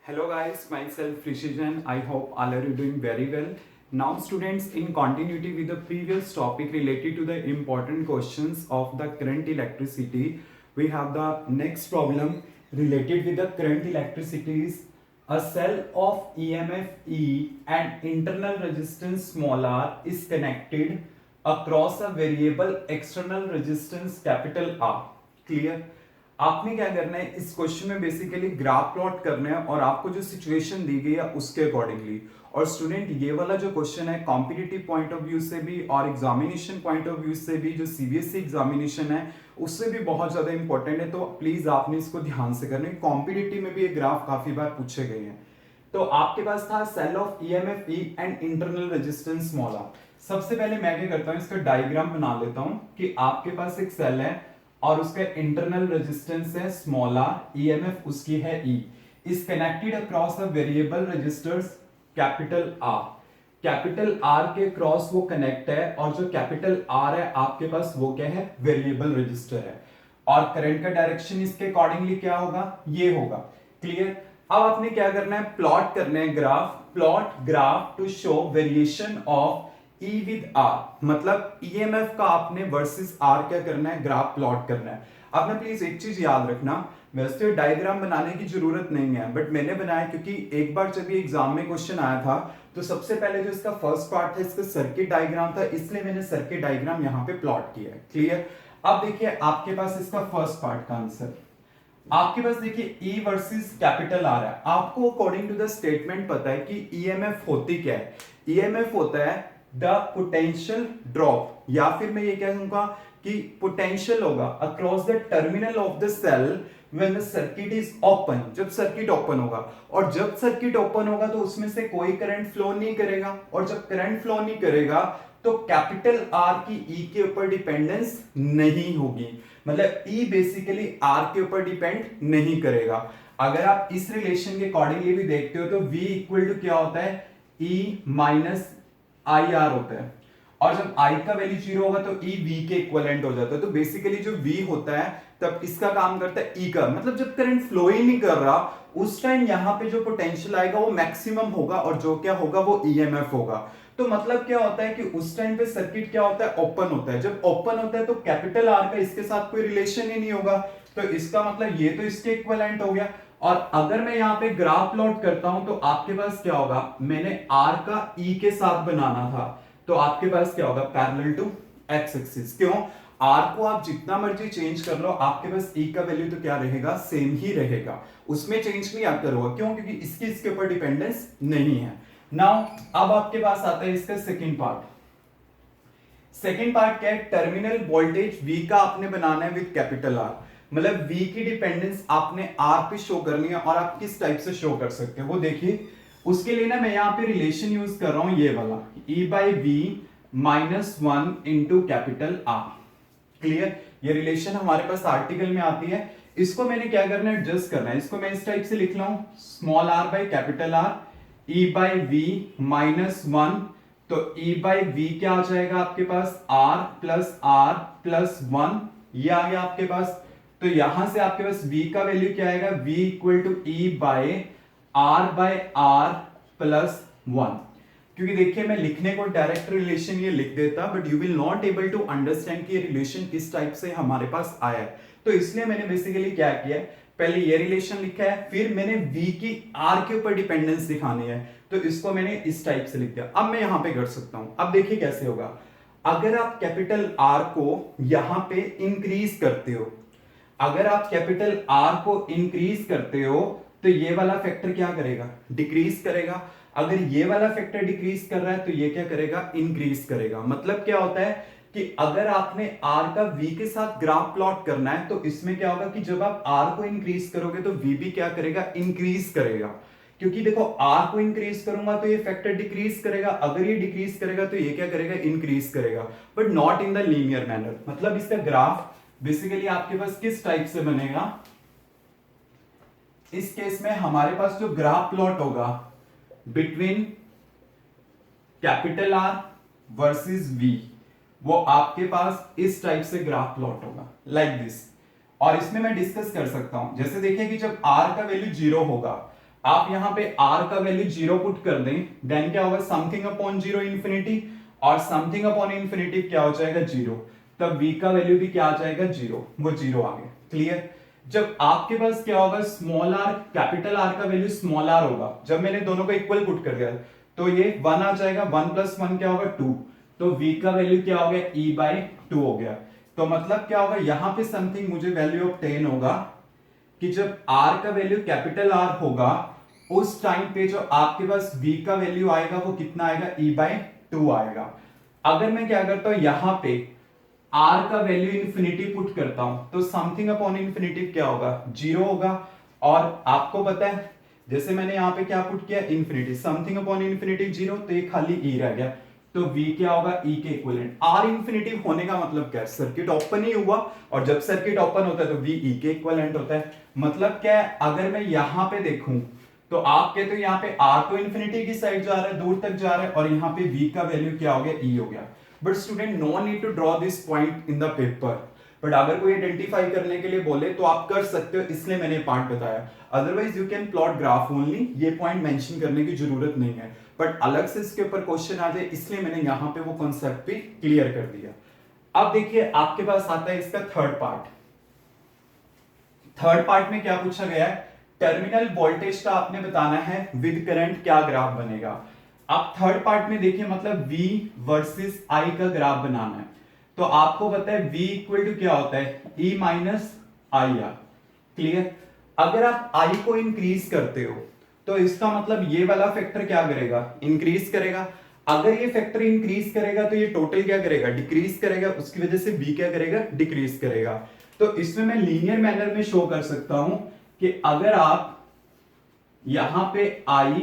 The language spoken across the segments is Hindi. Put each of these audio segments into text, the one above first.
Hello guys, myself Rishijan. I hope all are you doing very well. Now students, in continuity with the previous topic related to the important questions of the current electricity, we have the next problem related with the current electricity is a cell of EMF E and internal resistance small r is connected across a variable external resistance capital R. Clear? आपने क्या करना है इस क्वेश्चन में बेसिकली ग्राफ प्लॉट करना है और आपको जो सिचुएशन दी गई है उसके अकॉर्डिंगली। और स्टूडेंट ये वाला जो क्वेश्चन है कॉम्पिटिटिव पॉइंट ऑफ व्यू से भी और एग्जामिनेशन पॉइंट ऑफ व्यू से भी, जो सीबीएसई एग्जामिनेशन है उससे भी बहुत ज्यादा इंपॉर्टेंट है, तो प्लीज आपने इसको ध्यान से करना है। कॉम्पिटिटिव में भी ये ग्राफ काफी बार पूछे गए हैं। तो आपके पास था cell of EMF E and internal resistance small r. सबसे पहले मैं क्या करता हूं, इसका डायग्राम बना लेता हूं कि आपके पास एक सेल है और उसका इंटरनल रेजिस्टेंस है स्मॉल आर, ईएमएफ उसकी है E, is connected across a variable resistors capital R. Capital R के क्रॉस वो कनेक्ट है और जो कैपिटल आर है आपके पास वो क्या है, वेरिएबल रजिस्टर है। और करंट का डायरेक्शन इसके अकॉर्डिंगली क्या होगा, ये होगा। क्लियर? अब आपने क्या करना है, प्लॉट करना है graph, plot graph to show variation of E with r, मतलब ईएमएफ का आपने वर्सेस आर क्या करना है, ग्राफ प्लॉट करना है। आपने प्लीज एक चीज याद रखना, वैसे डायग्राम बनाने की जरूरत नहीं है बट मैंने बनाया क्योंकि एक बार जब ये एग्जाम में क्वेश्चन आया था तो सबसे पहले जो इसका फर्स्ट पार्ट था इसका सर्किट डायग्राम था, इसलिए मैंने सर्किट डायग्राम यहाँ पे प्लॉट किया है। क्लियर? अब देखिए आपके पास इसका फर्स्ट पार्ट का आंसर, आपके पास देखिए E वर्सेस कैपिटल आर है। आपको अकॉर्डिंग टू द स्टेटमेंट पता है कि ईएमएफ होती क्या है, ईएमएफ होता है द पोटेंशियल ड्रॉप, या फिर मैं ये कहूंगा कि पोटेंशियल होगा across the terminal of the cell when the circuit is open, जब सर्किट ओपन होगा। और जब सर्किट ओपन होगा तो उसमें से कोई करंट फ्लो नहीं करेगा, और जब करंट फ्लो नहीं करेगा तो कैपिटल आर की ई के ऊपर डिपेंडेंस नहीं होगी, मतलब ई बेसिकली आर के ऊपर डिपेंड नहीं करेगा। अगर आप इस रिलेशन के अकॉर्डिंगली भी देखते हो तो V इक्वल टू क्या होता है, E माइनस आई आर होता है, और जब I का वैल्यू 0 होगा तो E V के इक्विवेलेंट हो जाता है। तो बेसिकली जो V होता है तब इसका काम करता है E का, मतलब जब करंट फ्लो ही नहीं कर रहा उस टाइम यहाँ पे जो पोटेंशियल आएगा वो मैक्सिमम होगा और जो क्या होगा वो EMF होगा। तो मतलब क्या होता है कि उस टाइम पे सर्किट क्या होता है, ओपन होता है। जब ओपन होता है तो कैपिटल आर का इसके साथ कोई रिलेशन ही नहीं होगा, तो इसका मतलब ये तो इसके इक्विवेलेंट हो गया। और अगर मैं यहाँ पे ग्राफ प्लॉट करता हूं तो आपके पास क्या होगा, मैंने R का E के साथ बनाना था तो आपके पास क्या होगा, पैरेलल टू एक्स एक्सिस। क्यों? R को आप जितना मर्जी चेंज कर लो आपके पास E का वैल्यू तो क्या रहेगा, सेम ही रहेगा, उसमें चेंज नहीं आता होगा। क्यों? क्योंकि इसके ऊपर डिपेंडेंस नहीं है। नाउ अब आपके पास आता है इसका सेकेंड पार्ट। सेकेंड पार्ट क्या है, टर्मिनल वोल्टेज V का आपने बनाना है विद कैपिटल R, मतलब V की डिपेंडेंस आपने R पे शो करनी है। और आप किस टाइप से शो कर सकते हैं वो देखिए। उसके लिए ना मैं यहाँ पे रिलेशन यूज कर रहा हूं ये वाला, E by V minus 1 into capital R। Clear? ये रिलेशन हमारे पास आर्टिकल में आती है, इसको मैंने क्या करना है, एडजस्ट करना है। इसको मैं इस टाइप से लिख रहा हूं, small r by capital R, E by V minus 1, तो E बाई वी क्या आ जाएगा आपके पास, R प्लस 1, ये आ गया आपके पास। तो यहां से आपके पास V का वैल्यू क्या आएगा, V equal to E by R plus 1। क्योंकि देखिए मैं लिखने को डायरेक्ट रिलेशन ये लिख देता but you will not able to understand कि ये रिलेशन किस टाइप से हमारे पास आया है, तो इसलिए मैंने बेसिकली क्या किया है, पहले ये रिलेशन लिखा है, फिर मैंने V की R के ऊपर डिपेंडेंस दिखानी है तो इसको मैंने इस टाइप से लिख दिया। अब मैं यहां पे कर सकता हूं, अब देखिए कैसे होगा। अगर आप कैपिटल R को यहां पे इंक्रीज करते हो, अगर आप कैपिटल R को इंक्रीज करते हो तो ये वाला फैक्टर क्या करेगा, डिक्रीज करेगा। अगर ये वाला फैक्टर डिक्रीज कर रहा है तो ये क्या करेगा, इंक्रीज करेगा। मतलब क्या होता है कि अगर आपने R का V के साथ ग्राफ प्लॉट करना है तो इसमें क्या होगा कि जब आप R को इंक्रीज करोगे तो V भी क्या करेगा, इंक्रीज करेगा। क्योंकि देखो R को इंक्रीज करूंगा तो ये फैक्टर डिक्रीज करेगा, अगर ये डिक्रीज करेगा तो ये क्या करेगा, इंक्रीज करेगा, but not in the linear manner. मतलब इसका ग्राफ बेसिकली आपके पास किस टाइप से बनेगा, इस केस में हमारे पास जो ग्राफ प्लॉट होगा between capital R versus V, वो आपके पास इस टाइप से ग्राफ प्लॉट होगा, लाइक दिस। और इसमें मैं डिस्कस कर सकता हूं, जैसे देखिए कि जब R का वैल्यू 0 होगा, आप यहाँ पे r का वैल्यू 0 पुट कर दें, देन क्या होगा, समथिंग अपॉन 0 इन्फिनिटी, और समथिंग अपॉन इन्फिनिटी क्या हो जाएगा 0, तब v का वैल्यू भी क्या आ जाएगा 0, वो 0 आ गया। क्लियर। जब आपके पास क्या होगा, स्मॉल r कैपिटल R का वैल्यू स्मॉल r होगा, जब मैंने दोनों को इक्वल पुट कर दिया तो ये 1 आ जाएगा, 1 + 1 क्या होगा 2, तो v का वैल्यू क्या हो गया e/2 हो गया। तो मतलब क्या होगा, यहां पे समथिंग मुझे वैल्यू ऑब्टेन होगा कि जब r का वैल्यू कैपिटल R होगा उस टाइम पे जो आपके पास v का वैल्यू आएगा वो कितना आएगा, e/2 आएगा। अगर मैं क्या करता हूं, यहां पे r का वैल्यू इन्फिनिटी पुट करता हूं तो समथिंग अपॉन इन्फिनिटी क्या होगा 0 होगा, और आपको पता है जैसे मैंने यहां पे क्या पुट किया, इन्फिनिटी, समथिंग अपॉन इन्फिनिटी 0, तो ये खाली e रह गया, तो v क्या होगा e के इक्विवेलेंट। r इन्फिनिटी होने का मतलब क्या है, सर्किट ओपन ही हुआ, और जब सर्किट ओपन होता है तो v e के इक्विवेलेंट होता है। मतलब क्या है, अगर मैं यहां पे देखूं तो आप कहते हो यहाँ पे r तो इन्फिनिटी की साइड जा रहा है, दूर तक जा रहा है, और यहाँ पे v का वैल्यू क्या हो गया, e हो गया। But student no need to draw this point in the paper, but अगर कोई आइडेंटिफाई करने के लिए बोले तो आप कर सकते हो, इसलिए मैंने पार्ट बताया। Otherwise you can plot graph only, ये पॉइंट मेंशन करने की जरूरत नहीं है, बट अलग से इसके ऊपर क्वेश्चन आ जाए इसलिए मैंने यहां पे वो कॉन्सेप्ट भी क्लियर कर दिया। अब देखिए आपके पास आता है इसका थर्ड पार्ट। थर्ड पार्ट में क्या पूछा गया है, टर्मिनल वोल्टेज का आपने बताना है विद करंट क्या ग्राफ बनेगा। अब थर्ड पार्ट में देखिए मतलब V वर्सेस I का ग्राफ बनाना है, तो आपको पता है V इक्वल टू क्या होता है, E minus I are. Clear. अगर आप I को इंक्रीज करते हो तो इसका मतलब ये वाला फैक्टर क्या करेगा, इंक्रीज करेगा। अगर ये फैक्टर इंक्रीज करेगा तो ये टोटल क्या करेगा, डिक्रीज करेगा, उसकी वजह से V क्या करेगा, डिक्रीज करेगा। तो इसमें मैं लीनियर मैनर में शो कर सकता हूं कि अगर आप यहां पे I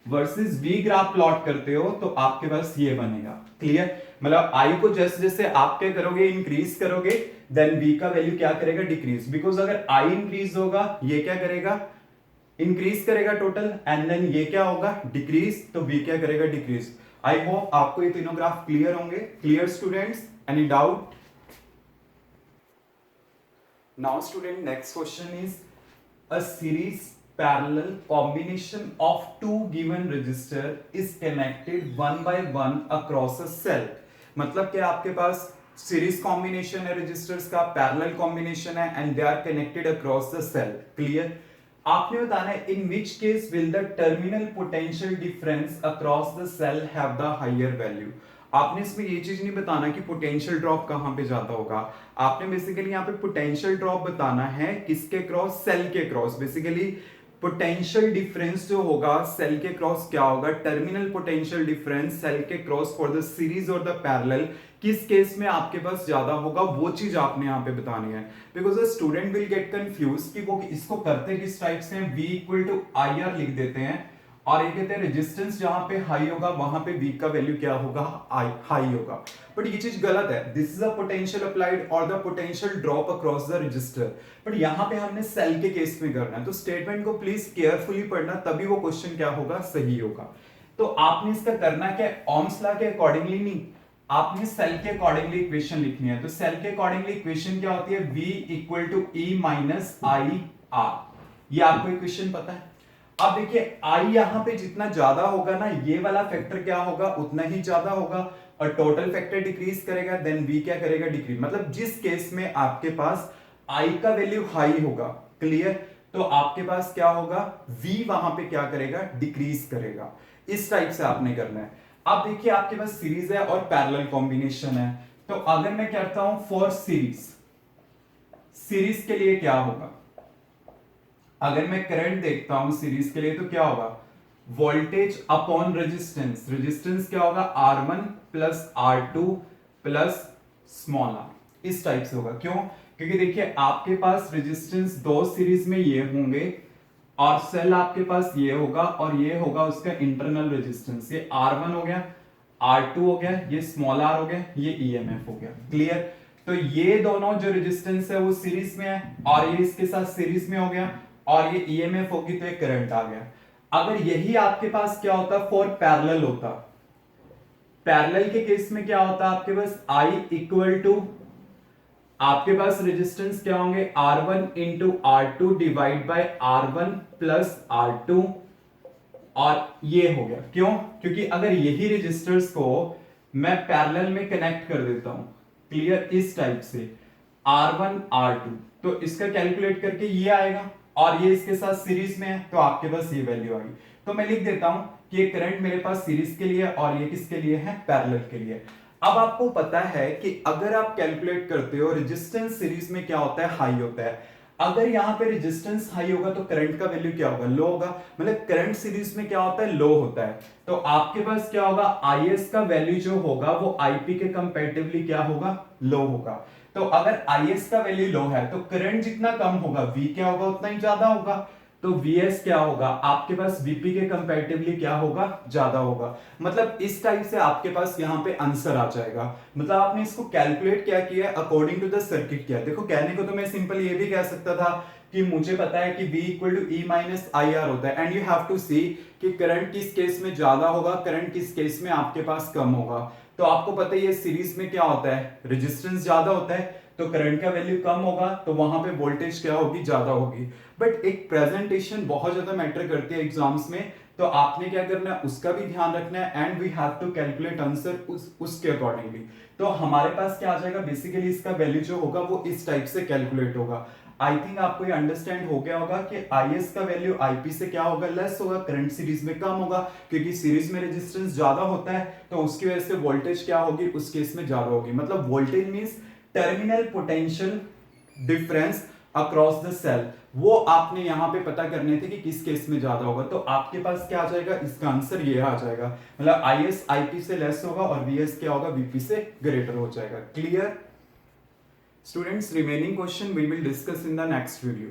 versus V graph plot करते हो तो आपके पास ये बनेगा। क्लियर। मतलब I को जैसे जैसे आप क्या करोगे, इंक्रीज करोगे, देन V का वैल्यू क्या करेगा, डिक्रीज। बिकॉज अगर I इंक्रीज होगा ये क्या करेगा, इंक्रीज करेगा टोटल, एंड देन ये क्या होगा, डिक्रीज, तो V क्या करेगा, डिक्रीज। आई होप आपको ये तीनों ग्राफ क्लियर होंगे। Clear students, any doubt? Now student next question is a series parallel combination of two given resistor is connected one by one across a cell। मतलब कि आपके पास सीरीज कॉम्बिनेशन है रेजिस्टर्स का, पैरेलल कॉम्बिनेशन है, and they are connected across the cell. Clear. आपने बताना है in which case will the terminal potential difference across the cell have the higher value. आपने इसमें ये चीज नहीं बताना कि पोटेंशियल ड्रॉप कहां पे ज्यादा होगा, आपने बेसिकली यहाँ पे पोटेंशियल ड्रॉप बताना है किसके क्रॉस, सेल के क्रॉस। बेसिकली पोटेंशियल डिफरेंस जो होगा सेल के क्रॉस क्या होगा, टर्मिनल पोटेंशियल डिफरेंस सेल के क्रॉस फॉर द सीरीज और द पैरेलल किस केस में आपके पास ज्यादा होगा, वो चीज आपने यहाँ पे बतानी है। Because student will get confuse कि वो इसको करते किस टाइप से, V equal to I R लिख देते हैं, और ये कहते हैं रेजिस्टेंस जहां पे हाई होगा वहां पे V का वैल्यू क्या होगा, हाई होगा। बट ये चीज गलत है। This is a potential applied और the potential drop across the resistor, but यहां पे हमने सेल के केस में करना है। तो स्टेटमेंट को प्लीज केयरफुली पढ़ना, तभी वो क्वेश्चन क्या होगा, सही होगा। तो आपने इसका करना क्या, ओम्स लॉ के अकॉर्डिंगली नहीं, आपने सेल के अकॉर्डिंगली इक्वेशन लिखनी है। तो सेल के अकॉर्डिंगली इक्वेशन क्या होती है, V equal to E minus I R. ये आपको इक्वेशन पता है। अब देखिए I यहां पे जितना ज्यादा होगा ना, ये वाला फैक्टर क्या होगा, उतना ही ज्यादा होगा, और टोटल फैक्टर डिक्रीज करेगा, देन V क्या करेगा, डिक्रीज। मतलब जिस केस में आपके पास I का वैल्यू हाई होगा, क्लियर, तो आपके पास क्या होगा, V वहां पे क्या करेगा, डिक्रीज करेगा। इस टाइप से आपने करना है। अब देखिए आपके पास सीरीज है और पैरेलल कॉम्बिनेशन है, तो अगर मैं कहता हूं फॉर सीरीज, सीरीज के लिए क्या होगा, अगर मैं करंट देखता हूं सीरीज के लिए तो क्या होगा, वोल्टेज अपॉन रेजिस्टेंस। रेजिस्टेंस क्या होगा, R1 plus R2 plus small r, इस टाइप से होगा। क्यों, क्योंकि देखिए आपके पास रेजिस्टेंस दो सीरीज में ये होंगे, और सेल आपके पास ये होगा, और ये होगा उसका इंटरनल रेजिस्टेंस। ये R1 हो गया, R2 हो गया, ये स्मॉल r हो गया, ये EMF हो गया। क्लियर। तो ये दोनों जो रेजिस्टेंस है वो सीरीज में है, और ये इसके साथ सीरीज में हो गया, और ये EMF होगी तो एक करंट आ गया। अगर यही आपके पास क्या होता, फॉर पैरेलल होता, पैरेलल के केस में क्या होता, आपके पास I इक्वल टू आपके पास रेजिस्टेंस क्या होंगे, R1 into R2 divide by R1 plus R2, और ये हो गया। क्यों? क्योंकि अगर यही रेजिस्टर्स को मैं पैरेलल में कनेक्ट कर देता हूं, क्लियर, इस टाइप से R1 R2, तो इसका कैलकुलेट करके ये आएगा, और ये इसके साथ सीरीज में है तो आपके पास ये वैल्यू आएगी। तो मैं लिख देता हूं कि ये करंट मेरे पास सीरीज के लिए और ये किसके लिए है, पैरेलल के लिए। अब आपको पता है कि अगर आप कैलकुलेट करते हो रेजिस्टेंस सीरीज में क्या होता है, हाई होता है। अगर यहां पे रेजिस्टेंस हाई होगा तो करंट का वैल्यू क्या होगा, लो होगा। मतलब करंट सीरीज में क्या होता है, लो होता है। तो आपके पास क्या होगा, Is का वैल्यू जो होगा वो Ip के कंपैरेटिवली क्या होगा, लो होगा। तो अगर Is का वैल्यू लो है तो करंट जितना कम होगा V क्या होगा, उतना ही ज्यादा होगा। तो Vs क्या होगा, आपके पास Vp के कंपैरेटिवली क्या होगा, ज्यादा होगा। मतलब इस टाइप से आपके पास यहाँ पे आंसर आ जाएगा। मतलब आपने इसको कैलकुलेट क्या किया, अकॉर्डिंग टू द सर्किट किया। देखो कहने को तो मैं सिंपल ये भी कह सकता था कि मुझे पता है कि V equal to E minus I R होता है, and you have to see कि करंट किस केस में ज्यादा होगा, करंट किस केस में आपके पास कम होगा। तो आपको पता है ये सीरीज में क्या होता है, रेजिस्टेंस ज्यादा होता है तो करंट का वैल्यू कम होगा, तो वहां पे वोल्टेज क्या होगी, ज्यादा होगी। बट एक प्रेजेंटेशन बहुत ज्यादा मैटर करती है एग्जाम्स में, तो आपने क्या करना है उसका भी ध्यान रखना है, and we have to calculate answer उसके अकॉर्डिंगली। तो हमारे पास क्या आ जाएगा, बेसिकली इसका वैल्यू जो होगा वो इस टाइप से कैलकुलेट होगा। आई थिंक आपको ये अंडरस्टैंड हो गया होगा कि Is का वैल्यू Ip से क्या होगा, लेस होगा, करंट सीरीज में कम होगा, क्योंकि सीरीज में रेजिस्टेंस ज्यादा होता है तो उसकी वजह से वोल्टेज क्या होगी, उस केस में ज्यादा होगी। मतलब voltage means terminal potential difference across the cell, वो आपने यहां पे पता करने थे कि किस केस में ज्यादा होगा। तो आपके पास क्या आ जाएगा, इसका आंसर ये आ जाएगा। मतलब Is Ip से लेस होगा और Vs क्या होगा, Vp से ग्रेटर हो जाएगा। Clear students, remaining question we will discuss in the next video.